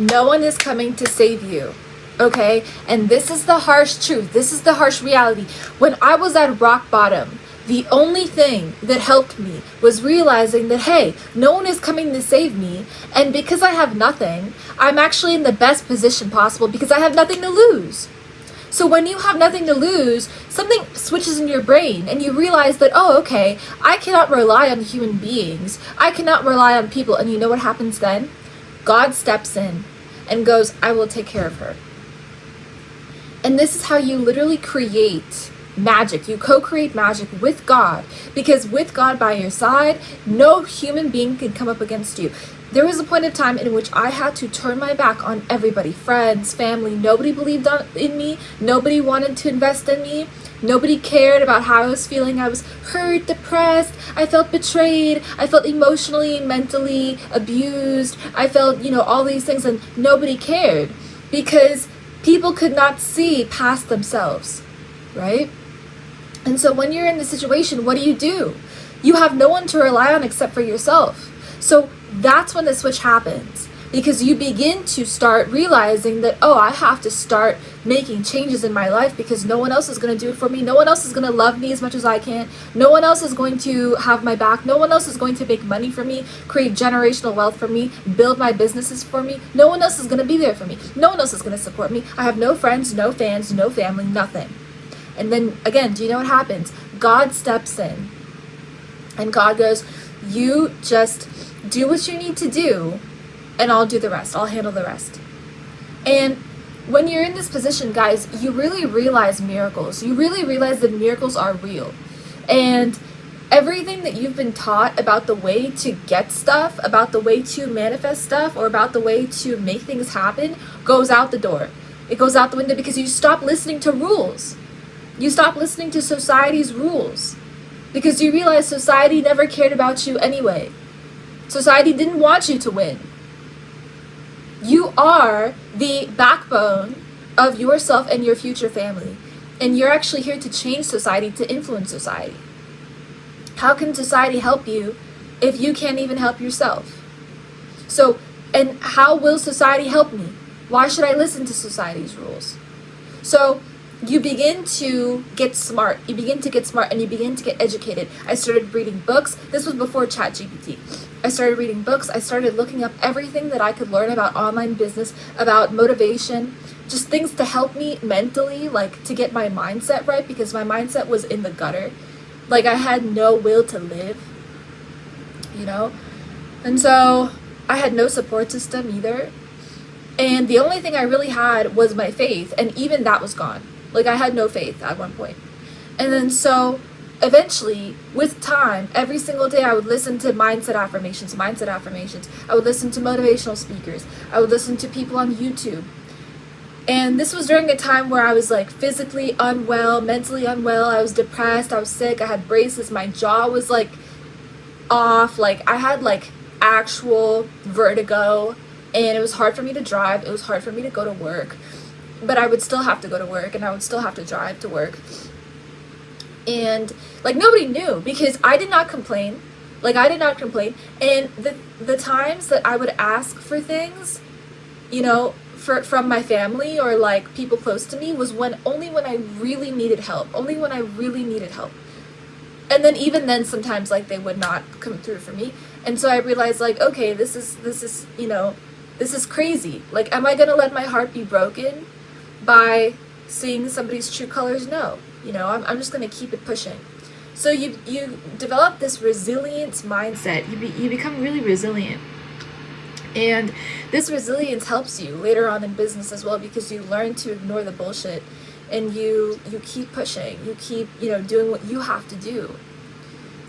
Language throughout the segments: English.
No one is coming to save you. Okay? And this is the harsh truth. This is the harsh reality. When I was at rock bottom, the only thing that helped me was realizing that, hey, no one is coming to save me. And because I have nothing, I'm actually in the best position possible because I have nothing to lose. So when you have nothing to lose, something switches in your brain and you realize that, oh, okay, I cannot rely on human beings. I cannot rely on people. And you know what happens then? God steps in and goes, I will take care of her. And this is how you literally create magic. You co-create magic with God, because with God by your side, no human being can come up against you. There was a point of time in which I had to turn my back on everybody, friends, family. Nobody believed in me. Nobody wanted to invest in me. Nobody cared about how I was feeling. I was hurt, depressed. I felt betrayed. I felt emotionally, mentally abused. I felt, all these things, and nobody cared because people could not see past themselves, right? And so when you're in this situation, what do? You have no one to rely on except for yourself. So that's when the switch happens, because you begin to start realizing that, oh, I have to start making changes in my life because no one else is going to do it for me. No one else is going to love me as much as I can. No one else is going to have my back. No one else is going to make money for me, create generational wealth for me, build my businesses for me. No one else is going to be there for me. No one else is going to support me. I have no friends, no fans, no family, nothing. And then again, do you know what happens? God steps in and God goes, you just do what you need to do and I'll do the rest. I'll handle the rest. And when you're in this position, guys, you really realize miracles. You really realize that miracles are real. And everything that you've been taught about the way to get stuff, about the way to manifest stuff, or about the way to make things happen goes out the door. It goes out the window because you stop listening to rules. You stop listening to society's rules because you realize society never cared about you anyway. Society didn't want you to win. You are the backbone of yourself and your future family. And you're actually here to change society, to influence society. How can society help you if you can't even help yourself? So, and how will society help me? Why should I listen to society's rules? So, you begin to get smart. You begin to get smart and you begin to get educated. I started reading books. This was before ChatGPT. I started reading books. I started looking up everything that I could learn about online business, about motivation, just things to help me mentally, like to get my mindset right, because my mindset was in the gutter. Like I had no will to live, And so I had no support system either. And the only thing I really had was my faith, and even that was gone. Like I had no faith at one point. And then so eventually, with time, every single day I would listen to mindset affirmations. I would listen to motivational speakers. I would listen to people on YouTube. And this was during a time where I was like physically unwell, mentally unwell. I was depressed. I was sick. I had braces. My jaw was like off. Like I had like actual vertigo, and it was hard for me to drive. It was hard for me to go to work. But I would still have to go to work, and I would still have to drive to work. And like nobody knew because I did not complain. And the times that I would ask for things, from my family or like people close to me was only when I really needed help. And then even then sometimes like they would not come through for me. And so I realized like, okay, this is crazy. Like, am I going to let my heart be broken by seeing somebody's true colors? No. I'm just going to keep it pushing. So you develop this resilience mindset. You become really resilient. And this resilience helps you later on in business as well, because you learn to ignore the bullshit and you keep pushing. You keep, doing what you have to do.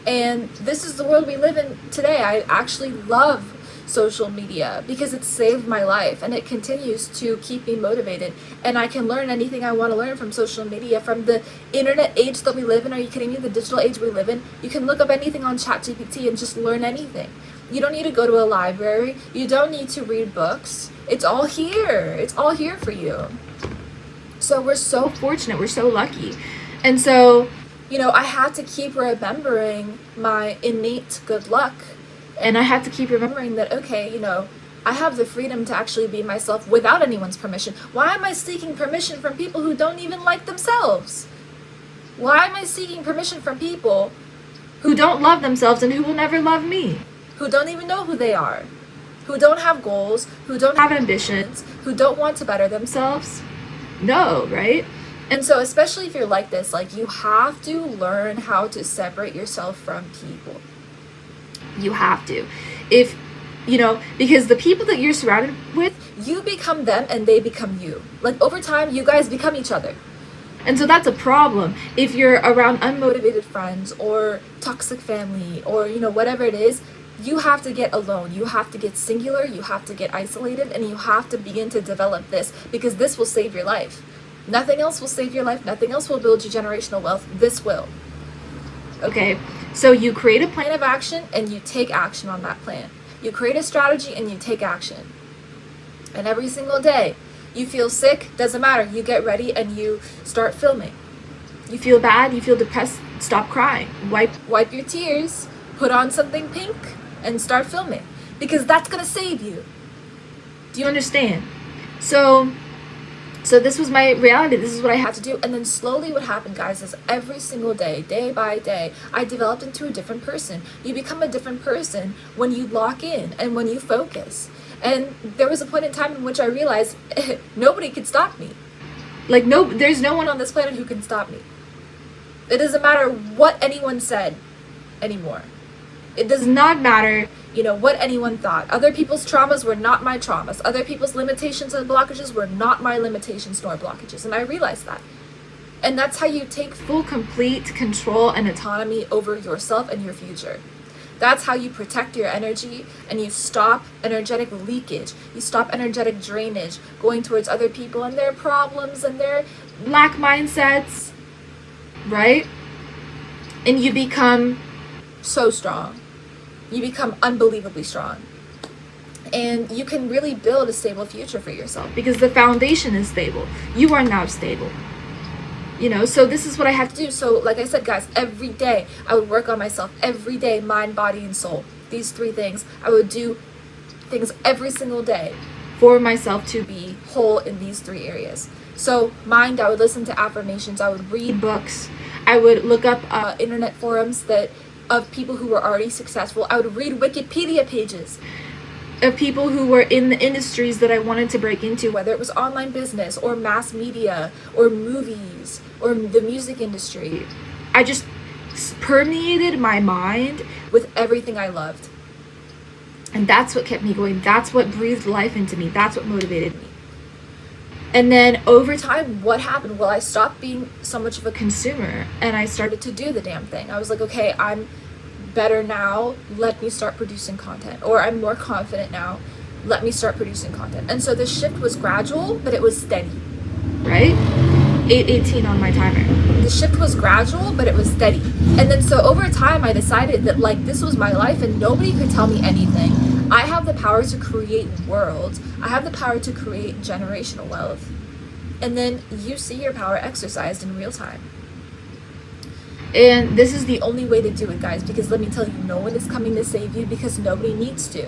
And this is the world we live in today. I actually love social media because it saved my life and it continues to keep me motivated, and I can learn anything I want to learn from social media, from the internet age that we live in. Are you kidding me? The digital age we live in. You can look up anything on ChatGPT and just learn anything. You don't need to go to a library. You don't need to read books. It's all here. It's all here for you. So we're so fortunate. We're so lucky. And so, I had to keep remembering my innate good luck. And I had to keep remembering that, okay, I have the freedom to actually be myself without anyone's permission. Why am I seeking permission from people who don't even like themselves? Why am I seeking permission from people who don't love themselves and who will never love me? Who don't even know who they are? Who don't have goals? Who don't have ambitions? Who don't want to better themselves? No, right? And so especially if you're like this, like, you have to learn how to separate yourself from people. You have to. If, because the people that you're surrounded with, you become them and they become you. Like, over time, you guys become each other. And so that's a problem. If you're around unmotivated friends or toxic family or, whatever it is, you have to get alone. You have to get singular. You have to get isolated, and you have to begin to develop this, because this will save your life. Nothing else will save your life. Nothing else will build you generational wealth. This will. Okay? So you create a plan of action and you take action on that plan. You create a strategy and you take action. And every single day, you feel sick, doesn't matter. You get ready and you start filming. You feel bad, you feel depressed, stop crying. Wipe your tears, put on something pink, and start filming. Because that's going to save you. Do you understand? So this was my reality. This is what I had to do. And then slowly what happened, guys, is every single day, day by day, I developed into a different person. You become a different person when you lock in and when you focus. And there was a point in time in which I realized nobody could stop me. Like, there's no one on this planet who can stop me. It doesn't matter what anyone said anymore. It does not matter, what anyone thought. Other people's traumas were not my traumas. Other people's limitations and blockages were not my limitations nor blockages. And I realized that. And that's how you take full, complete control and autonomy over yourself and your future. That's how you protect your energy and you stop energetic leakage. You stop energetic drainage going towards other people and their problems and their lack mindsets, right? And you become so strong. You become unbelievably strong. And you can really build a stable future for yourself because the foundation is stable. You are now stable. So this is what I have to do. So like I said, guys, every day I would work on myself. Every day, mind, body, and soul. These 3 things. I would do things every single day for myself to be whole in these 3 areas. So mind, I would listen to affirmations. I would read books. I would look up internet forums of people who were already successful. I would read Wikipedia pages of people who were in the industries that I wanted to break into, whether it was online business or mass media or movies or the music industry. I just permeated my mind with everything I loved. And that's what kept me going. That's what breathed life into me. That's what motivated me. And then over time, what happened? Well, I stopped being so much of a consumer and I started to do the damn thing. I was like, okay, I'm better now, let me start producing content. Or I'm more confident now, let me start producing content. And so the shift was gradual, but it was steady, right? 8:18 on my timer. The shift was gradual, but it was steady. And then so over time, I decided that this was my life and nobody could tell me anything. I have the power to create worlds. I have the power to create generational wealth. And then you see your power exercised in real time. And this is the only way to do it, guys, because let me tell you, no one is coming to save you because nobody needs to.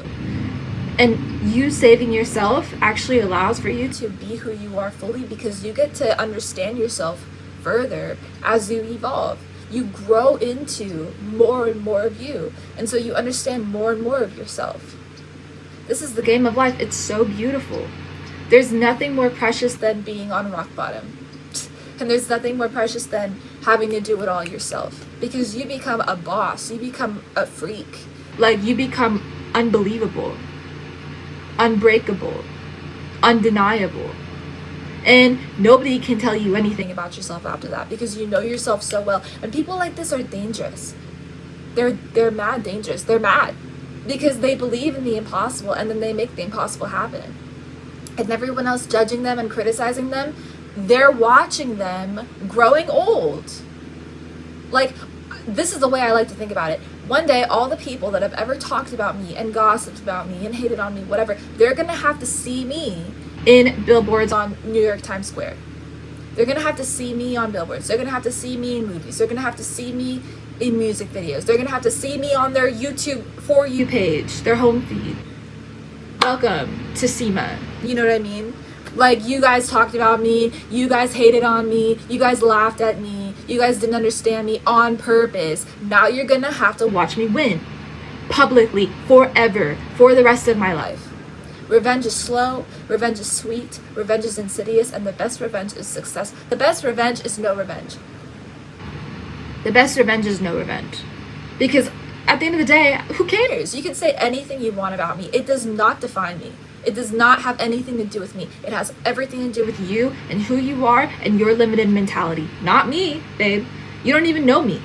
And you saving yourself actually allows for you to be who you are fully because you get to understand yourself further as you evolve. You grow into more and more of you. And so you understand more and more of yourself. This is the game of life. It's so beautiful. There's nothing more precious than being on rock bottom. And there's nothing more precious than having to do it all yourself. Because you become a boss. You become a freak. You become unbelievable. Unbreakable. Undeniable. And nobody can tell you anything about yourself after that. Because you know yourself so well. And people like this are dangerous. They're mad dangerous. They're mad. Because they believe in the impossible. And then they make the impossible happen. And everyone else judging them and criticizing them, they're watching them growing old. This is the way I like to think about it. One day, all the people that have ever talked about me and gossiped about me and hated on me, whatever, they're going to have to see me in billboards on New York Times Square. They're going to have to see me on billboards. They're going to have to see me in movies. They're going to have to see me in music videos. They're going to have to see me on their YouTube For You page, their home feed. welcome to Seema. You know what I mean? Like, you guys talked about me, you guys hated on me, you guys laughed at me, you guys didn't understand me on purpose. Now you're gonna have to watch me win. Publicly, forever, for the rest of my life. Revenge is slow, revenge is sweet, revenge is insidious, and the best revenge is success. The best revenge is no revenge. The best revenge is no revenge. Because at the end of the day, who cares? You can say anything you want about me. It does not define me. It does not have anything to do with me. It has everything to do with you and who you are and your limited mentality. Not me, babe. You don't even know me,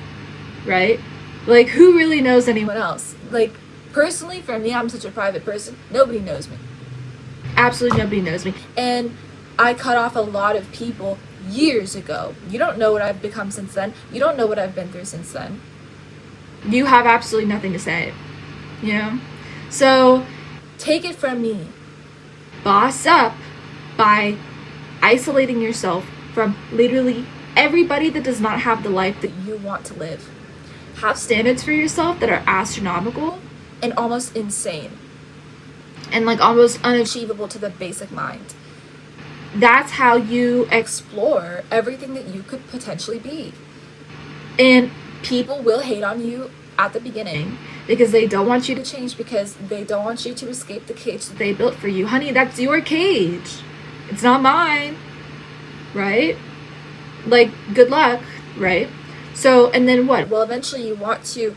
right? Like, who really knows anyone else? Like, personally, for me, I'm such a private person. Nobody knows me. Absolutely nobody knows me. And I cut off a lot of people years ago. You don't know what I've become since then. You don't know what I've been through since then. You have absolutely nothing to say, you know? So take it from me. Boss up by isolating yourself from literally everybody that does not have the life that you want to live. Have standards for yourself that are astronomical and almost insane and like almost unachievable to the basic mind. That's how you explore everything that you could potentially be. And people will hate on you at the beginning because they don't want you to change, because they don't want you to escape the cage that they built for you. Honey, that's your cage. It's not mine, right? Like, good luck, right? So, and then what? Well, eventually you want to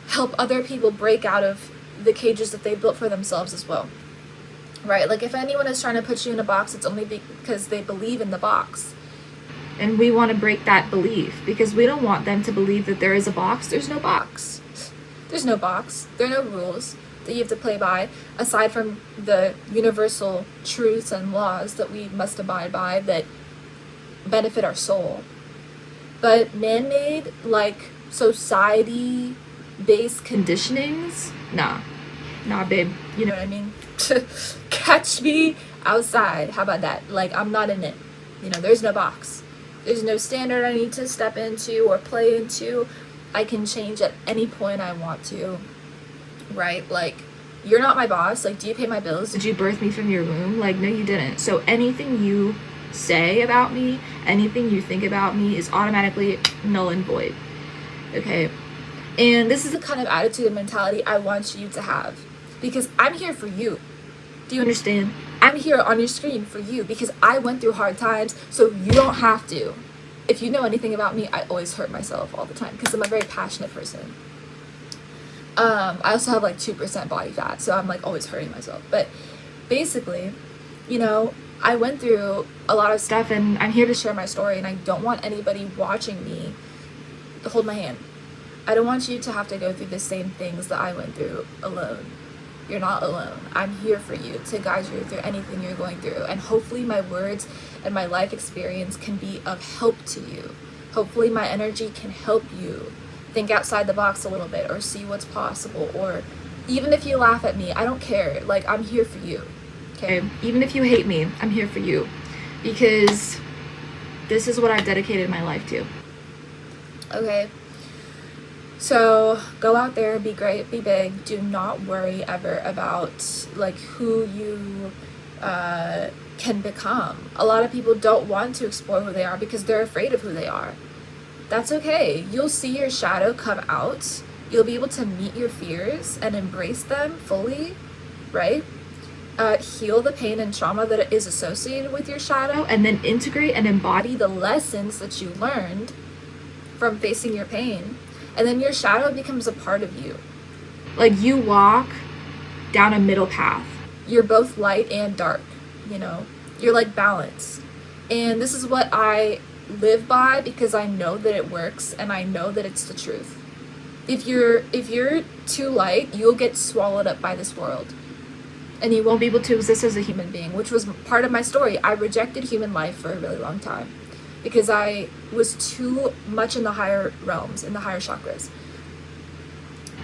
help other people break out of the cages that they built for themselves as well, right? Like, if anyone is trying to put you in a box, it's only because they believe in the box. And we want to break that belief because we don't want them to believe that there is a box. There's no box. There's no box. There are no rules that you have to play by aside from the universal truths and laws that we must abide by that benefit our soul. But man-made, like, society-based conditionings, nah, babe. You know what I mean? Catch me outside. How about that? Like, I'm not in it. You know, there's no box. There's no standard I need to step into or play into. I can change at any point I want to, right? Like, you're not my boss. Like, do you pay my bills? Did you birth me from your womb? Like, no, you didn't. So anything you say about me, anything you think about me is automatically null and void, okay? And this is the kind of attitude and mentality I want you to have because I'm here for you. Do you understand? I'm here on your screen for you because I went through hard times, so you don't have to. If you know anything about me, I always hurt myself all the time because I'm a very passionate person. I also have like 2% body fat, so I'm like always hurting myself. But basically, you know, I went through a lot of stuff and I'm here to share my story, and I don't want anybody watching me to hold my hand. I don't want you to have to go through the same things that I went through alone. You're not alone. I'm here for you to guide you through anything you're going through. And hopefully my words and my life experience can be of help to you. Hopefully my energy can help you think outside the box a little bit or see what's possible. Or even if you laugh at me, I don't care. Like, I'm here for you. Okay? Even if you hate me, I'm here for you. Because this is what I've dedicated my life to. Okay? So go out there, be great, be big. Do not worry ever about like who you can become. A lot of people don't want to explore who they are because they're afraid of who they are. That's okay. You'll see your shadow come out. You'll be able to meet your fears and embrace them fully, right? Heal the pain and trauma that is associated with your shadow, and then integrate and embody the lessons that you learned from facing your pain. And then your shadow becomes a part of you. Like, you walk down a middle path. You're both light and dark, you know? You're like balance. And this is what I live by because I know that it works and I know that it's the truth. If you're too light, you'll get swallowed up by this world. And you won't be able to exist as a human being, which was part of my story. I rejected human life for a really long time because I was too much in the higher realms, in the higher chakras.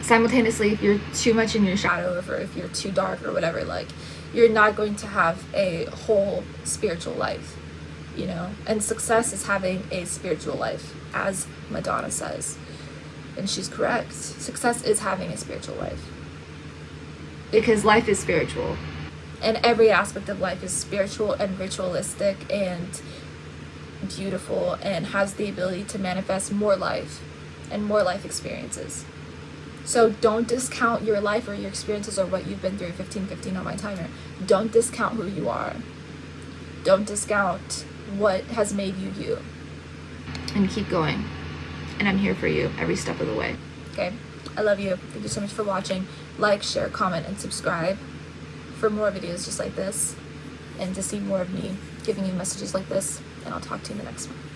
Simultaneously, if you're too much in your shadow or if you're too dark or whatever, like, you're not going to have a whole spiritual life, you know? And success is having a spiritual life, as Madonna says. And she's correct. Success is having a spiritual life. Because life is spiritual. And every aspect of life is spiritual and ritualistic and beautiful and has the ability to manifest more life and more life experiences. So don't discount your life or your experiences or what you've been through. 15:15 on my timer. Don't discount who you are. Don't discount what has made you you. And keep going. And I'm here for you every step of the way. Okay? I love you. Thank you so much for watching. Like, share, comment, and subscribe for more videos just like this, and to see more of me giving you messages like this. And I'll talk to you in the next one.